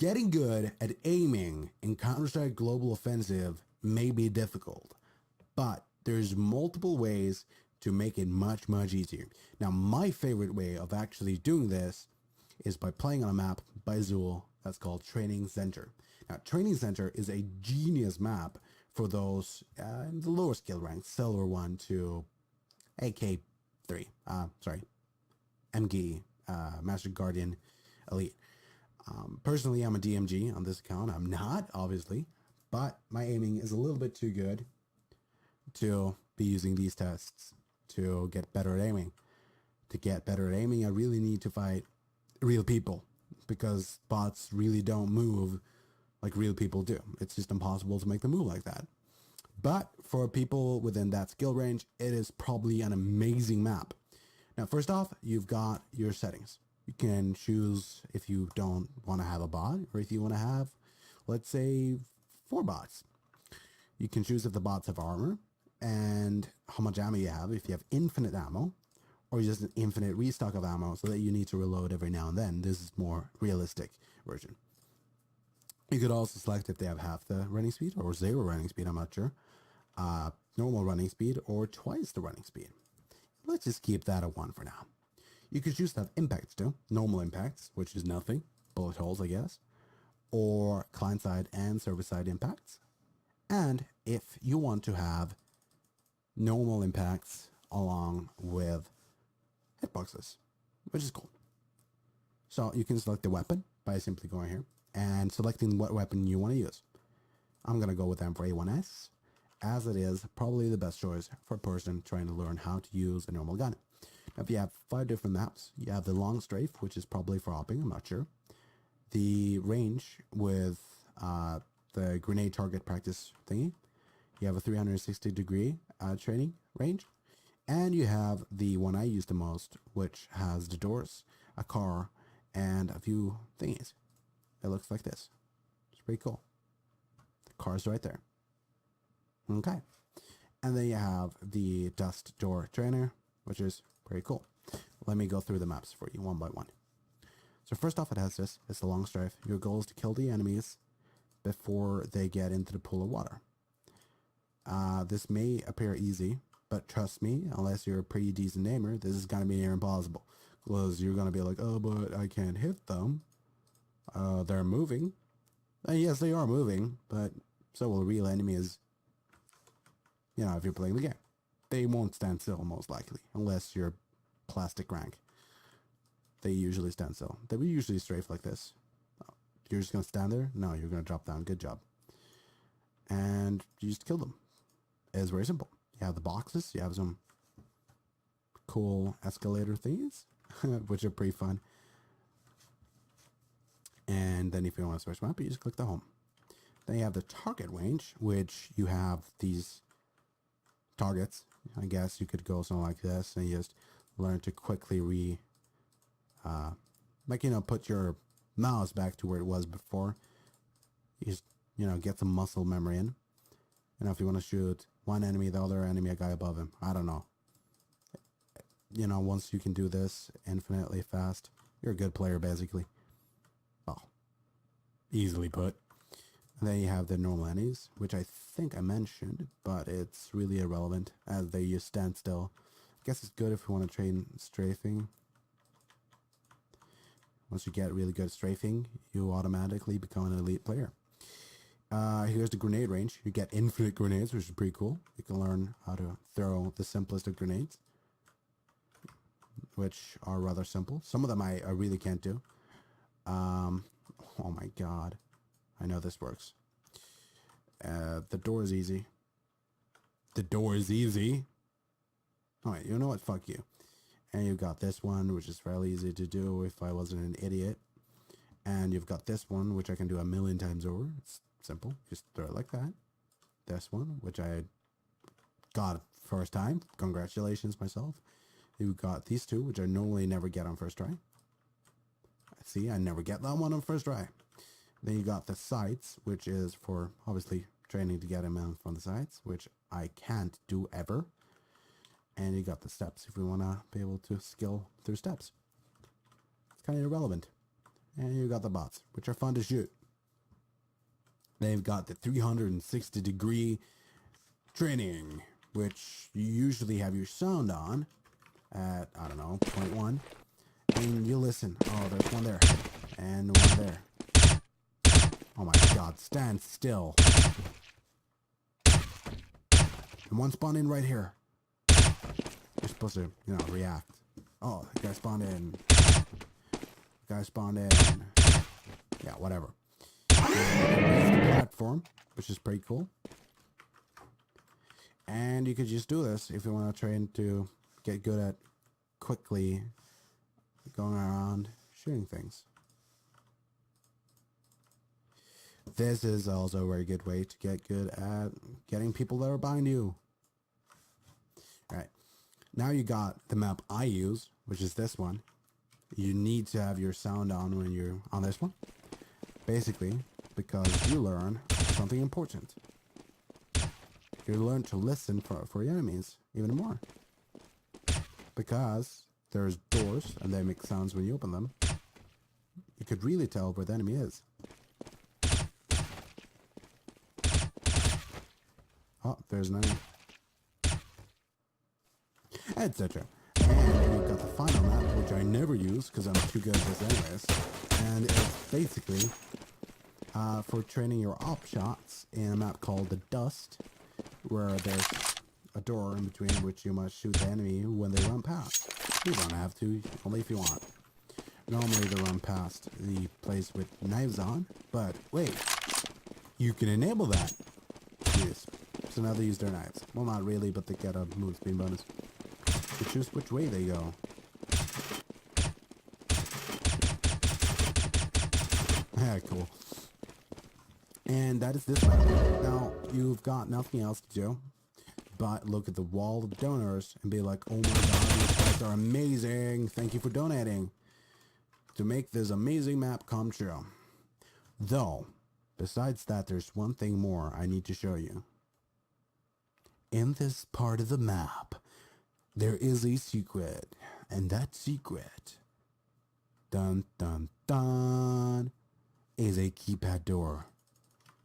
Getting good at aiming in Counter-Strike Global Offensive may be difficult, but there's multiple ways to make it much, much easier. Now, my favorite way of actually doing this is by playing on a map by Zool that's called Training Center. Now, Training Center is a genius map for those in the lower skill ranks, Silver 1 to AK3, MG, Master Guardian Elite. Personally, I'm a DMG on this account. I'm not, obviously, but my aiming is a little bit too good to be using these tests to get better at aiming. To get better at aiming, I really need to fight real people because bots really don't move like real people do. It's just impossible to make them move like that. But for people within that skill range, it is probably an amazing map. Now, first off, you've got your settings. You can choose if you don't want to have a bot or if you want to have, let's say, 4 bots. You can choose if the bots have armor and how much ammo you have, if you have infinite ammo or just an infinite restock of ammo so that you need to reload every now and then. This is more realistic version. You could also select if they have half the running speed or 0 running speed, I'm not sure. Normal running speed or twice the running speed. Let's just keep that at 1 for now. You could choose to have impacts too. Normal impacts, which is nothing. Bullet holes, I guess. Or client-side and server-side impacts. And if you want to have normal impacts along with hitboxes, which is cool. So you can select the weapon by simply going here and selecting what weapon you want to use. I'm going to go with M4A1S, as it is probably the best choice for a person trying to learn how to use a normal gun. Now, if you have 5 different maps, you have the long strafe, which is probably for hopping, I'm not sure. The range with the grenade target practice thingy. You have a 360-degree training range. And you have the one I use the most, which has the doors, a car, and a few thingies. It looks like this. It's pretty cool. The car's right there. Okay. And then you have the dust door trainer, which is pretty cool. Let me go through the maps for you one by one. So first off, it has this. It's the long strafe. Your goal is to kill the enemies before they get into the pool of water. This may appear easy, but trust me, unless you're a pretty decent aimer, this is going to be near impossible. Because you're going to be like, oh, but I can't hit them. They're moving. And yes, they are moving, but so will real enemies. You know, if you're playing the game. They won't stand still, most likely, unless you're plastic rank. They usually stand still. They will usually strafe like this. You're just going to stand there? No, you're going to drop down. Good job. And you just kill them. It's very simple. You have the boxes. You have some cool escalator things, which are pretty fun. And then if you want to switch map, you just click the home. Then you have the target range, which you have these targets. I guess you could go something like this and you just learn to quickly put your mouse back to where it was before. You just, get some muscle memory in. If you want to shoot one enemy, the other enemy, a guy above him, I don't know. Once you can do this infinitely fast, you're a good player, basically. Oh, easily put. And then you have the normal enemies, which I think I mentioned, but it's really irrelevant as they use standstill. I guess it's good if you want to train strafing. Once you get really good at strafing, you automatically become an elite player. Here's the grenade range. You get infinite grenades, which is pretty cool. You can learn how to throw the simplest of grenades, which are rather simple. Some of them I really can't do. Oh my god. I know this works. The door is easy. The door is easy. Alright, you know what? Fuck you. And you've got this one, which is fairly easy to do if I wasn't an idiot. And you've got this one, which I can do a million times over. It's simple. Just throw it like that. This one, which I got first time. Congratulations, myself. You've got these two, which I normally never get on first try. See, I never get that one on first try. Then you got the sights, which is for, obviously, training to get him in from the sights, which I can't do ever. And you got the steps if we want to be able to skill through steps. It's kind of irrelevant. And you got the bots, which are fun to shoot. They've got the 360-degree training, which you usually have your sound on at, I don't know, 0.1. And you listen. Oh, there's one there. And one there. Oh my god, stand still. And one spawned in right here. You're supposed to, react. Oh, the guy spawned in. Guy spawned in. Yeah, whatever. Raise the platform, which is pretty cool. And you could just do this if you want to train to get good at quickly going around shooting things. This is also a very good way to get good at getting people that are behind you. Alright, now you got the map I use, which is this one. You need to have your sound on when you're on this one. Basically, because you learn something important. You learn to listen for your enemies even more. Because there's doors and they make sounds when you open them. You could really tell where the enemy is. Oh, there's an enemy. Etc. And you've got the final map, which I never use because I'm too good at this anyways. And it's basically for training your op shots in a map called the Dust, where there's a door in between which you must shoot the enemy when they run past. You don't have to, only if you want. Normally they run past the place with knives on, but wait, you can enable that. Yes. So now they use their knives. Well, not really, but they get a move speed bonus. You choose which way they go. Yeah, cool. And that is this map. Now, you've got nothing else to do but look at the wall of donors and be like, oh my god, these guys are amazing. Thank you for donating to make this amazing map come true. Though, besides that, there's one thing more I need to show you. In this part of the map, there is a secret, and that secret, dun dun dun, is a keypad door,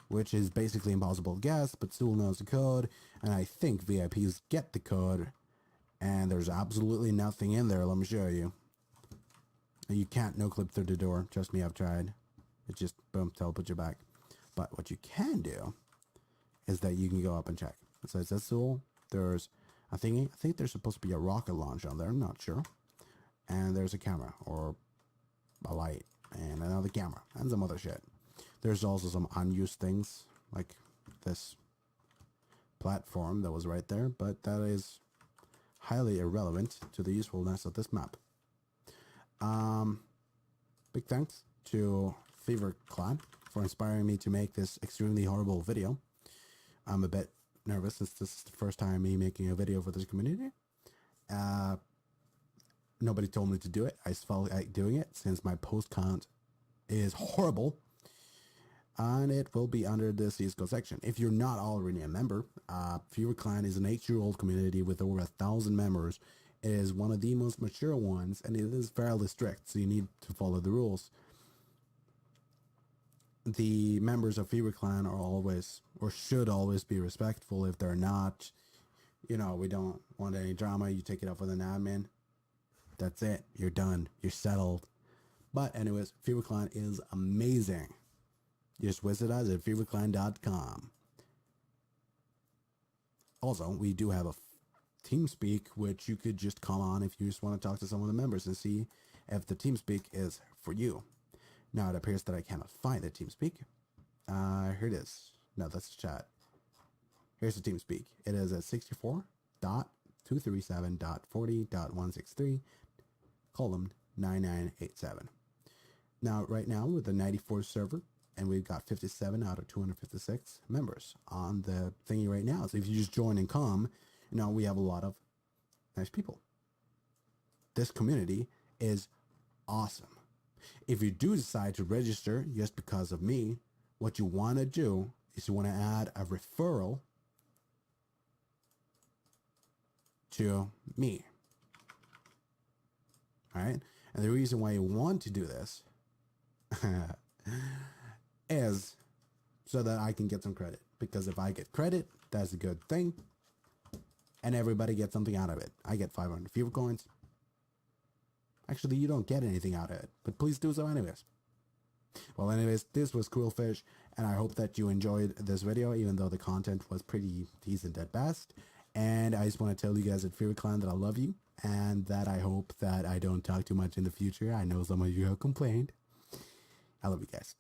which is basically impossible to guess, but Sewell knows the code, and I think VIPs get the code, and there's absolutely nothing in there. Let me show you. You can't no-clip through the door. Trust me, I've tried. It just, boom, teleport you back. But what you can do is that you can go up and check. So it says Sewell. There's I think there's supposed to be a rocket launch on there. I'm not sure. And there's a camera or a light and another camera and some other shit. There's also some unused things like this platform that was right there, but that is highly irrelevant to the usefulness of this map. Big thanks to Fever Clan for inspiring me to make this extremely horrible video. I'm a bit nervous since this is the first time me making a video for this community. Nobody told me to do it. I just felt like doing it since my post count is horrible. And it will be under the CSGO section. If you're not already a member, Fever Clan is an 8-year-old community with over 1,000 members. It is one of the most mature ones, and it is fairly strict, so you need to follow the rules. The members of Fever Clan are always, or should always be respectful. If they're not, we don't want any drama. You take it up with an admin. That's it. You're done. You're settled. But anyways, Fever Clan is amazing. Just visit us at feverclan.com. Also, we do have a TeamSpeak, which you could just come on if you just want to talk to some of the members and see if the TeamSpeak is for you. Now, it appears that I cannot find the TeamSpeak. Here it is. No, that's the chat. Here's the TeamSpeak. It is at 64.237.40.163, column 9987. Now, right now, with the 94 server, and we've got 57 out of 256 members on the thingy right now. So if you just join and come, we have a lot of nice people. This community is awesome. If you do decide to register just because of me, what you want to do is you want to add a referral to me. All right? And the reason why you want to do this is so that I can get some credit. Because if I get credit, that's a good thing. And everybody gets something out of it. I get 500 fever coins. Actually, you don't get anything out of it, but please do so anyways. Well, anyways, this was Quillfish, and I hope that you enjoyed this video, even though the content was pretty decent at best. And I just want to tell you guys at Fever Clan that I love you, and that I hope that I don't talk too much in the future. I know some of you have complained. I love you guys.